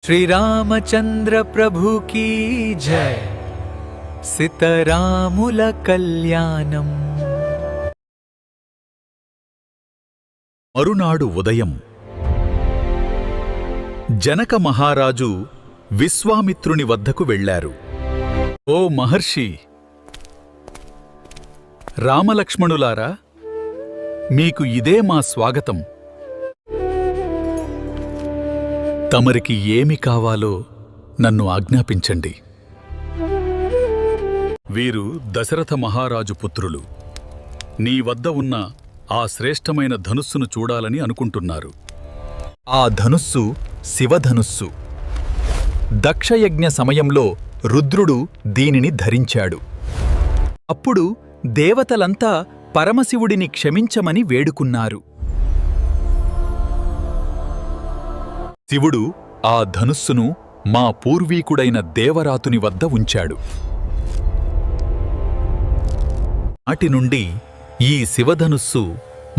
శ్రీరామచంద్ర ప్రభు key జయ. సీతారాముల కళ్యాణం. మరునాడు ఉదయం జనక మహారాజు విశ్వామిత్రుని వద్దకు వెళ్ళారు. ఓ మహర్షి, రామలక్ష్మణులారా, మీకు ఇదే మా స్వాగతం. తమరికి ఏమి కావాలో నన్ను ఆజ్ఞాపించండి. వీరు దశరథ మహారాజు పుత్రులు. నీ వద్ద ఉన్న ఆ శ్రేష్టమైన ధనుస్సును చూడాలని అనుకుంటున్నారు. ఆ ధనుస్సు శివధనుస్సు. దక్షయజ్ఞ సమయంలో రుద్రుడు దీనిని ధరించాడు. అప్పుడు దేవతలంతా పరమశివుడిని క్షమించమని వేడుకున్నారు. శివుడు ఆ ధనుస్సును మా పూర్వీకుడైన దేవరాతుని వద్ద ఉంచాడు. నాటి నుండి ఈ శివధనుస్సు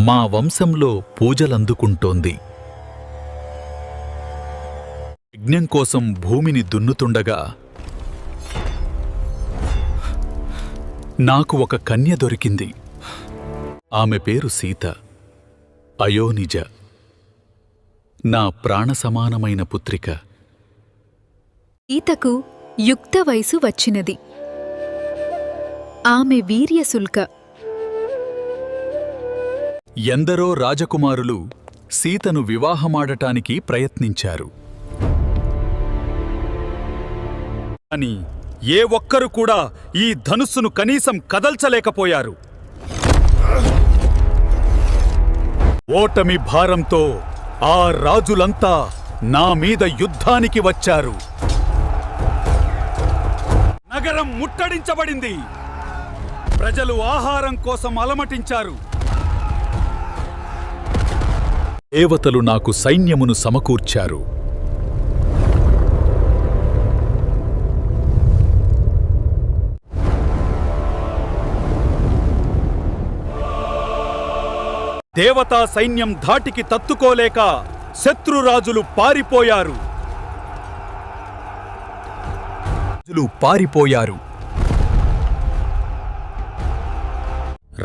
మా వంశంలో పూజలందుకుంటోంది. యజ్ఞం కోసం భూమిని దున్నుతుండగా నాకు ఒక కన్య దొరికింది. ఆమె పేరు సీత. అయోనిజ, నా ప్రాణసమానమైన పుత్రిక. సీతకు యుక్త వయసు వచ్చినది. ఆమె వీర్యశుల్క. ఎందరో రాజకుమారులు సీతను వివాహమాడటానికి ప్రయత్నించారు. కాని ఏ ఒక్కరు కూడా ఈ ధనుస్సును కనీసం కదల్చలేకపోయారు. ఓటమి భారంతో ఆ రాజులంతా నా మీద యుద్ధానికి వచ్చారు. నగరం ముట్టడించబడింది. ప్రజలు ఆహారం కోసం అలమటించారు. దేవతలు నాకు సైన్యమును సమకూర్చారు. దేవతా సైన్యం ధాటికి తట్టుకోలేక శత్రురాజులు పారిపోయారు.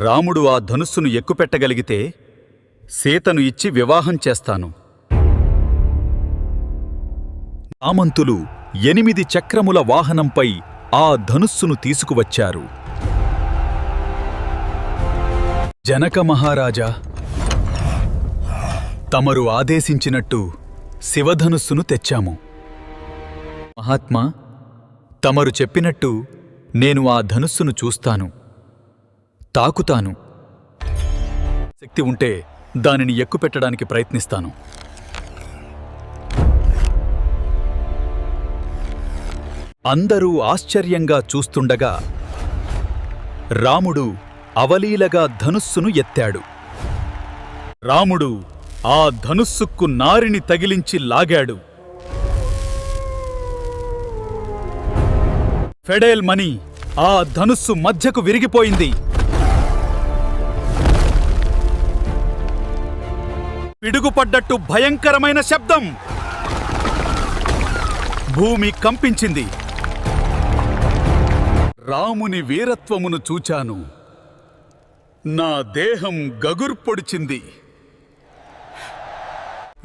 రాముడు ఆ ధనుస్సును ఎక్కుపెట్టగలిగితే సీతను ఇచ్చి వివాహం చేస్తాను. సామంతులు 8 చక్రముల వాహనంపై ఆ ధనుస్సును తీసుకువచ్చారు. జనక మహారాజా, తమరు ఆదేశించినట్టు శివధనుస్సును తెచ్చాము. మహాత్మా, తమరు చెప్పినట్టు నేను ఆ ధనుస్సును చూస్తాను, తాకుతాను. శక్తి ఉంటే దానిని ఎక్కుపెట్టడానికి ప్రయత్నిస్తాను. అందరూ ఆశ్చర్యంగా చూస్తుండగా రాముడు అవలీలగా ధనుస్సును ఎత్తాడు. రాముడు ఆ ధనుస్సుకు నారిని తగిలించి లాగాడు. ఫెడేల్మని ఆ ధనుస్సు మధ్యకు విరిగిపోయింది. పిడుగుపడ్డట్టు భయంకరమైన శబ్దం. భూమి కంపించింది. రాముని వీరత్వమును చూచాను. నా దేహం గగుర్పొడిచింది.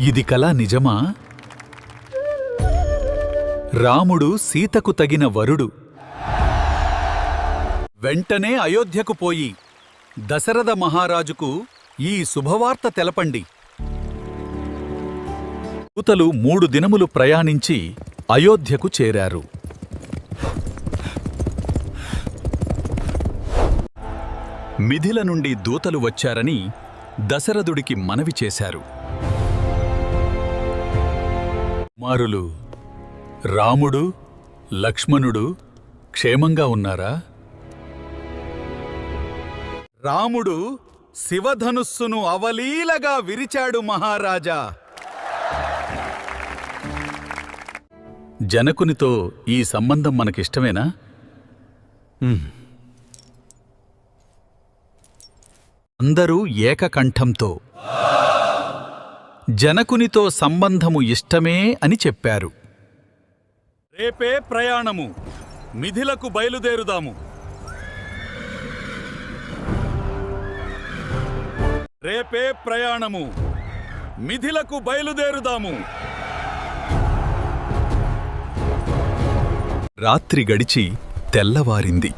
ఇది కలా నిజమా? రాముడు సీతకు తగిన వరుడు. వెంటనే అయోధ్యకు పోయి దశరథ మహారాజుకు ఈ శుభవార్త తెలపండి. దూతలు 3 దినములు ప్రయాణించి అయోధ్యకు చేరారు. మిథిల నుండి దూతలు వచ్చారని దశరథుడికి మనవి చేశారు. కుమారులు రాముడు, లక్ష్మణుడు క్షేమంగా ఉన్నారా? రాముడు శివధనుస్సును అవలీలగా విరిచాడు మహారాజా. జనకునితో ఈ సంబంధం మనకిష్టమేనా? అందరూ ఏకకంఠంతో జనకునితో సంబంధము ఇష్టమే అని చెప్పారు. రేపే ప్రయాణము. మిథిలకు బయలుదేరుదాము. రేపే ప్రయాణము. మిథిలకు బయలుదేరుదాము. రాత్రి గడిచి తెల్లవారింది.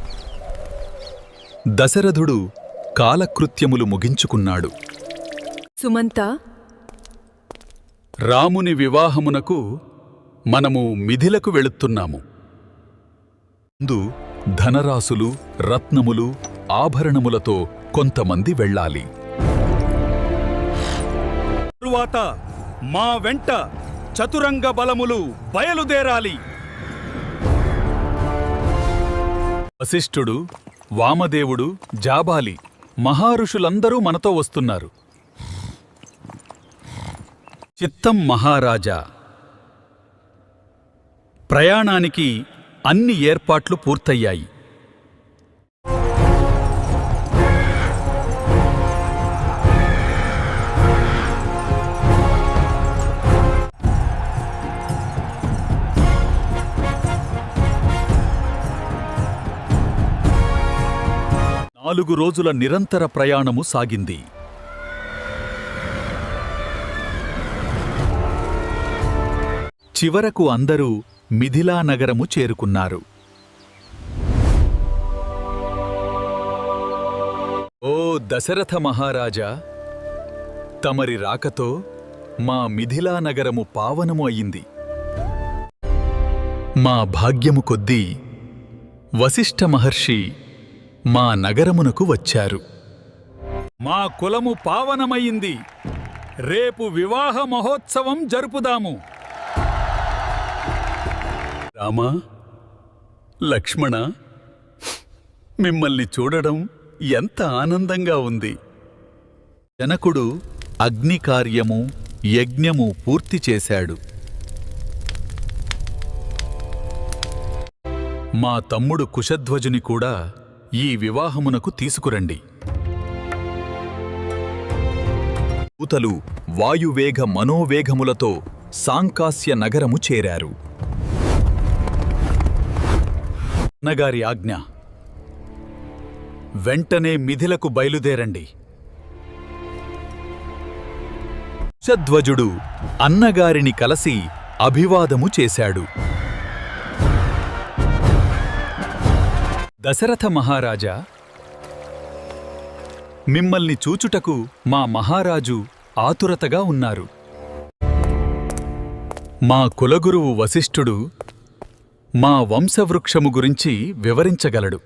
దశరథుడు కాలకృత్యములు ముగించుకున్నాడు. సుమంత, రాముని వివాహమునకు మనము మిథిలకు వెళుతున్నాము. ముందు ధనరాశులు, రత్నములు, ఆభరణములతో కొంతమంది వెళ్ళాలి. తరువాత మా వెంట చతురంగ బలములు బయలుదేరాలి. వశిష్ఠుడు, వామదేవుడు, జాబాలి మహారుషులందరూ మనతో వస్తున్నారు. చిత్తం మహారాజా, ప్రయాణానికి అన్ని ఏర్పాట్లు పూర్తయ్యాయి. నాలుగు రోజుల నిరంతర ప్రయాణము సాగింది. చివరకు అందరూ మిథిలా నగరము చేరుకున్నారు. ఓ దశరథ మహారాజా, తమరి రాకతో మా మిథిలా నగరము పావనము అయింది. మా భాగ్యము కొద్దీ వశిష్ఠ మహర్షి మా నగరమునకు వచ్చారు. మా కులము పావనమయ్యింది. రేపు వివాహ మహోత్సవం జరుపుదాము. రామా, లక్ష్మణ, మిమ్మల్ని చూడడం ఎంత ఆనందంగా ఉంది. జనకుడు అగ్నికార్యము, యజ్ఞము పూర్తి చేశాడు. మా తమ్ముడు కుశధ్వజుని కూడా ఈ వివాహమునకు తీసుకురండి. దూతలు వాయువేగ మనోవేగములతో సాంకాస్య నగరము చేరారు. అన్నగారి ఆజ్ఞ. వెంటనే మిథిలకు బయలుదేరండి. కుశధ్వజుడు అన్నగారిని కలసి అభివాదము చేశాడు. దశరథ మహారాజా, మిమ్మల్ని చూచుటకు మా మహారాజు ఆతురతగా ఉన్నారు. మా కులగురువు వశిష్ఠుడు మా వంశవృక్షము గురించి వివరించగలడు.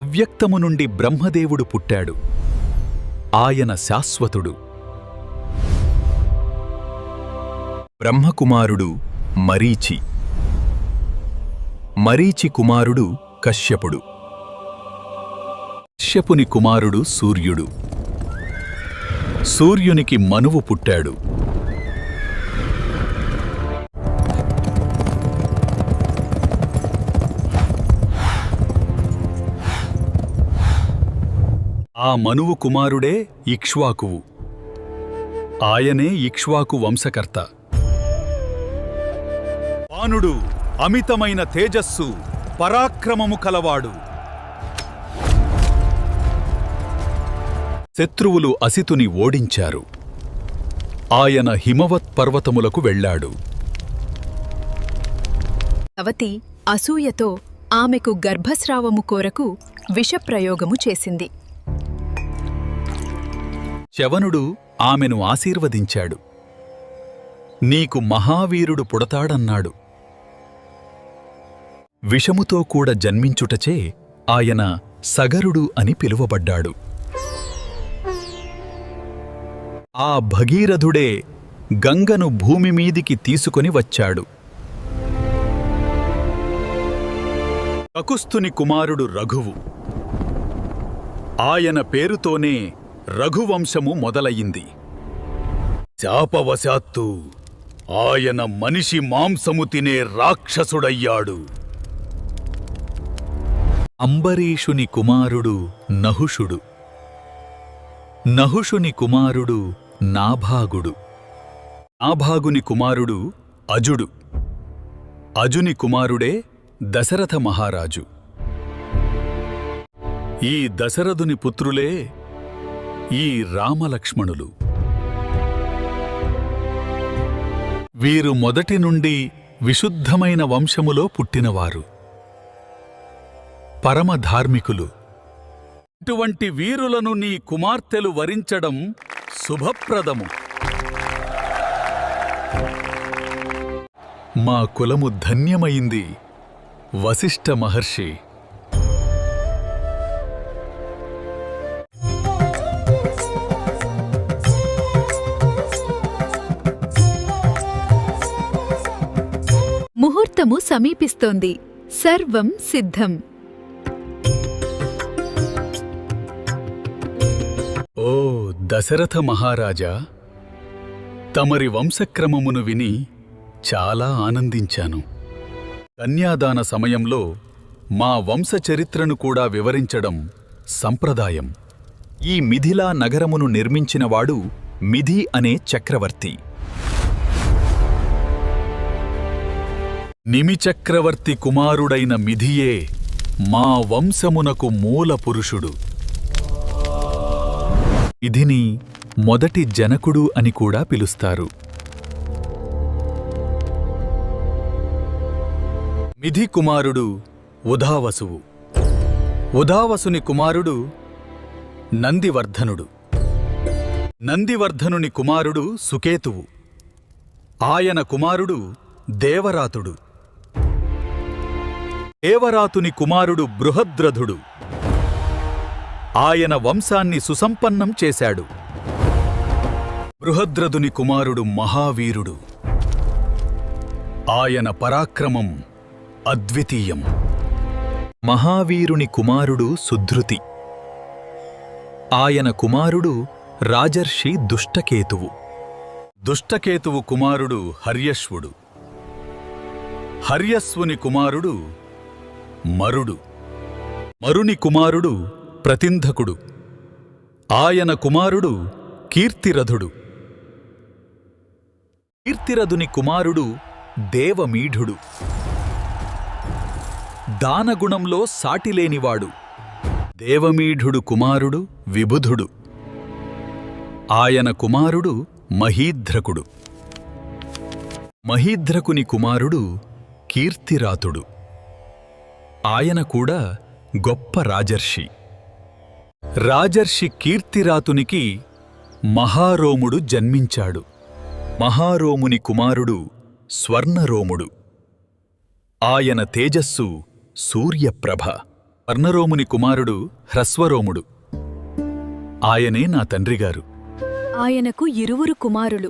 అవ్యక్తము నుండి బ్రహ్మదేవుడు పుట్టాడు. ఆయన శాశ్వతుడు. బ్రహ్మకుమారుడు మరీచి. మరీచి కుమారుడు కశ్యపుడు. కశ్యపుని కుమారుడు సూర్యుడు. సూర్యునికి మనువు పుట్టాడు. ఆ మనువు కుమారుడే ఇక్ష్వాకువు. ఆయనే ఇక్ష్వాకు వంశకర్త. వానుడు అమితమైన తేజస్సు, పరాక్రమము కలవాడు. శత్రువులు అసితుని ఓడించారు. ఆయన హిమవత్ పర్వతములకు వెళ్ళాడు. సవతి అసూయతో ఆమెకు గర్భస్రావము కోరకు విషప్రయోగము చేసింది. శవనుడు ఆమెను ఆశీర్వదించాడు. నీకు మహావీరుడు పుడతాడన్నాడు. విషముతో కూడా జన్మించుటచే ఆయన సగరుడు అని పిలువబడ్డాడు. ఆ భగీరథుడే గంగను భూమిమీదికి తీసుకొని వచ్చాడు. కకుస్తుని కుమారుడు రఘువు. ఆయన పేరుతోనే రఘువంశము మొదలయింది. శాపవశాత్తు ఆయన మనిషి మాంసము తినే రాక్షసుడయ్యాడు. అంబరీషుని కుమారుడు నహుషుడు. నహుషుని కుమారుడు నాభాగుడు. నాభాగుని కుమారుడు అజుడు. అజుని కుమారుడే దశరథ మహారాజు. ఈ దశరథుని పుత్రులే ఈ రామలక్ష్మణులు. వీరు మొదటి నుండి విశుద్ధమైన వంశములో పుట్టినవారు, పరమధార్మికులు. ఇటువంటి వీరులను నీ కుమార్తెలు వరించడం శుభప్రదము. మా కులము ధన్యమైంది వశిష్ఠ మహర్షి. ముహూర్తము సమీపిస్తోంది. సర్వం సిద్ధం. ఓ దశరథ మహారాజా, తమరి వంశక్రమమును విని చాలా ఆనందించాను. కన్యాదాన సమయంలో మా వంశచరిత్రను కూడా వివరించడం సంప్రదాయం. ఈ మిథిలా నగరమును నిర్మించినవాడు మిథి అనే చక్రవర్తి. నిమిచక్రవర్తి కుమారుడైన మిథియే మా వంశమునకు మూల పురుషుడు. మిథిని మొదటి జనకుడు అని కూడా పిలుస్తారు. మిథి కుమారుడు ఉదావసువు. ఉదావసుని కుమారుడు నందివర్ధనుడు. నందివర్ధనుని కుమారుడు సుకేతువు. ఆయన కుమారుడు దేవరాతుడు. దేవరాతుని కుమారుడు బృహద్రథుడు. ఆయన వంశాన్ని సుసంపన్నం చేశాడు. బృహద్రథుని కుమారుడు మహావీరుడు. ఆయన పరాక్రమం అద్వితీయం. మహావీరుని కుమారుడు సుధృతి. ఆయన కుమారుడు రాజర్షి దుష్టకేతువు. దుష్టకేతువు కుమారుడు హర్యశ్వుడు. హర్యశ్వుని కుమారుడు మరుడు. మరుని కుమారుడు ప్రతింధకుడు. ఆయన కుమారుడు కీర్తిరథుడు. కీర్తిరథుని కుమారుడు దేవమీఢుడు. దానగుణంలో సాటిలేనివాడు. దేవమీఢుడు కుమారుడు విబుధుడు. ఆయన కుమారుడు మహీధ్రకుడు. మహీధ్రకుని కుమారుడు కీర్తిరాతుడు. ఆయన కూడా గొప్ప రాజర్షి. రాజర్షి కీర్తిరాతునికి మహారోముడు జన్మించాడు. మహారోముని కుమారుడు స్వర్ణరోముడు. ఆయన తేజస్సు సూర్యప్రభ. స్వర్ణరోముని కుమారుడు హ్రస్వరోముడు. ఆయనే నా తండ్రిగారు. ఆయనకు ఇరువురు కుమారులు.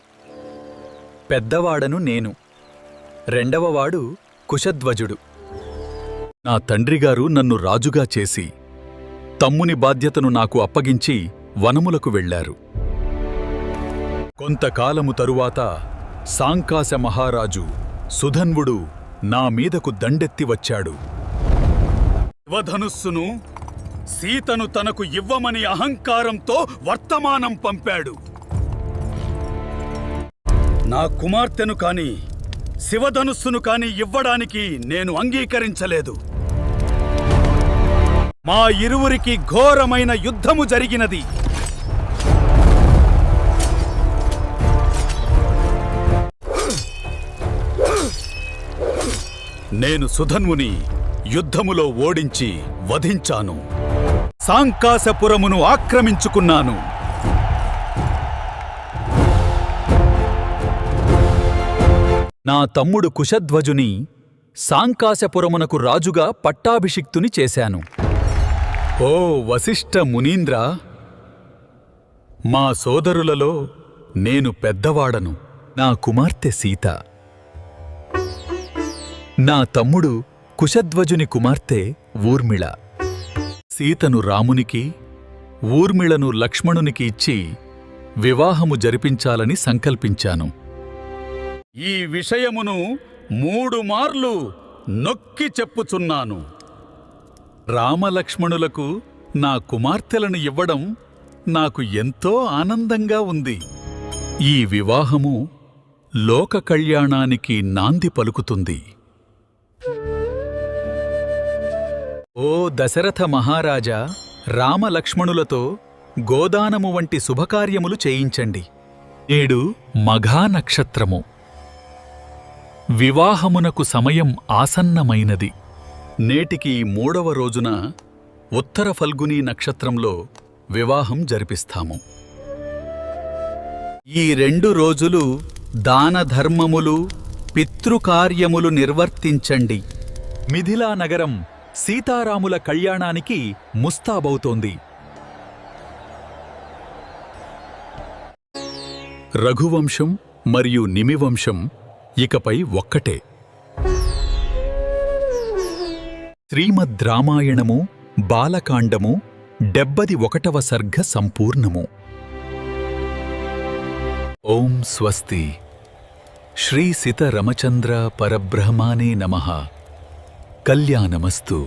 పెద్దవాడను నేను. రెండవవాడు కుశధ్వజుడు. నా తండ్రిగారు నన్ను రాజుగా చేసి తమ్ముని బాధ్యతను నాకు అప్పగించి వనములకు వెళ్లారు. కొంతకాలము తరువాత సాంకాశ మహారాజు సుధన్వుడు నా మీదకు దండెత్తి వచ్చాడు. శివధనుస్సును సీతను తనకు ఇవ్వమని అహంకారంతో వర్తమానం పంపాడు. నా కుమార్తెను కాని శివధనుస్సును కాని ఇవ్వడానికి నేను అంగీకరించలేదు. మా ఇరువురికి ఘోరమైన యుద్ధము జరిగినది. నేను సుధన్వుని యుద్ధములో ఓడించి వధించాను. సాంకాశపురమును ఆక్రమించుకున్నాను. నా తమ్ముడు కుశధ్వజుని సాంకాశపురమునకు రాజుగా పట్టాభిషిక్తుని చేశాను. ఓ వశిష్ఠ మునీంద్ర, మా సోదరులలో నేను పెద్దవాడను. నా కుమార్తె సీత. నా తమ్ముడు కుశధ్వజుని కుమార్తె ఊర్మిళ. సీతను రామునికి, ఊర్మిళను లక్ష్మణునికి ఇచ్చి వివాహము జరిపించాలని సంకల్పించాను. ఈ విషయమును 3 మార్లు నొక్కి చెప్పుచున్నాను. రామలక్ష్మణులకు నా కుమార్తెలను ఇవ్వడం నాకు ఎంతో ఆనందంగా ఉంది. ఈ వివాహము లోక కళ్యాణానికి నాంది పలుకుతుంది. ఓ దశరథ మహారాజా, రామలక్ష్మణులతో గోదానము వంటి శుభకార్యములు చేయించండి. నేడు మఘా నక్షత్రము. వివాహమునకు సమయం ఆసన్నమైనది. నేటికి 3వ రోజున ఉత్తర ఫల్గునీ నక్షత్రంలో వివాహం జరిపిస్తాము. ఈ 2 రోజులు దానధర్మములు, పితృకార్యములు నిర్వర్తించండి. మిథిలా నగరం సీతారాముల కళ్యాణానికి ముస్తాబవుతోంది. రఘువంశం మరియు నిమివంశం ఇకపై ఒక్కటే. శ్రీమద్ రామాయణము బాలకాండము 71వ సర్గ సంపూర్ణము. ఓం స్వస్తి. శ్రీ సిత రమచంద్ర పరబ్రహ్మానే నమః. కళ్యాణమస్తు.